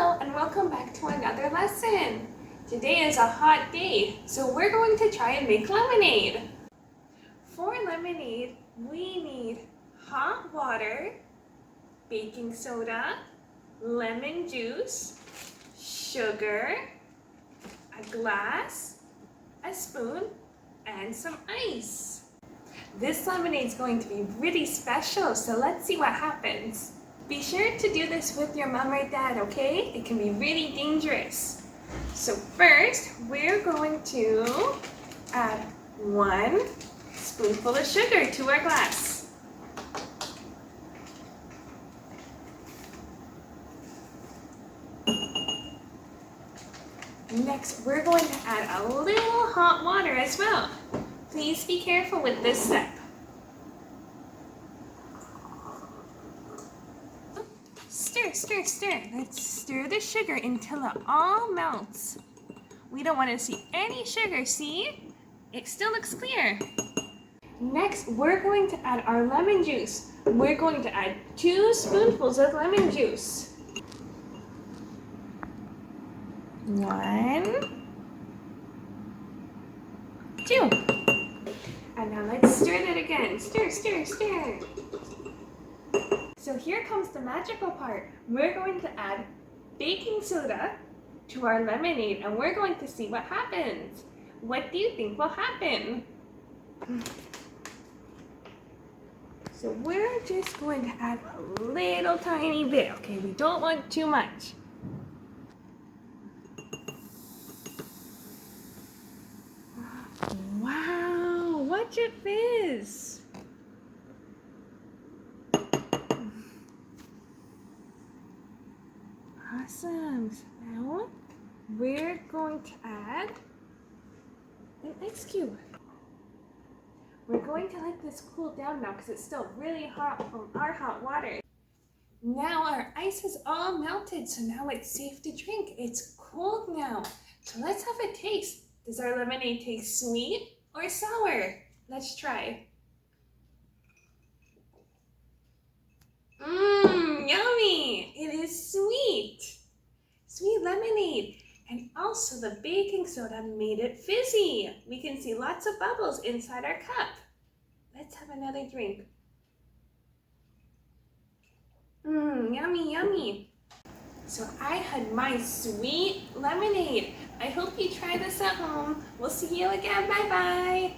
Hello and welcome back to another lesson. Today is a hot day, so we're going to try and make lemonade. For lemonade, we need hot water, baking soda, lemon juice, sugar, a glass, a spoon, and some ice. This lemonade is going to be really special, so let's see what happens. Be sure to do this with your mom or dad, okay? It can be really dangerous. So first, we're going to add 1 spoonful of sugar to our glass. Next, we're going to add a little hot water as well. Please be careful with this step. Stir, stir, stir. Let's stir the sugar until it all melts. We don't want to see any sugar, see? It still looks clear. Next, we're going to add our lemon juice. We're going to add 2 spoonfuls of lemon juice. 1, 2. And now let's stir that again. Stir, stir, stir. So here comes the magical part. We're going to add baking soda to our lemonade and we're going to see what happens. What do you think will happen? So we're just going to add a little tiny bit. Okay, we don't want too much. Wow, watch it fizz. Awesome. So now we're going to add an ice cube. We're going to let this cool down now because it's still really hot from our hot water. Now our ice is all melted, so now it's safe to drink. It's cold now. So let's have a taste. Does our lemonade taste sweet or sour? Let's try. Yummy! It is sweet. Sweet lemonade. And also the baking soda made it fizzy. We can see lots of bubbles inside our cup. Let's have another drink. Yummy, yummy. So I had my sweet lemonade. I hope you try this at home. We'll see you again. Bye-bye.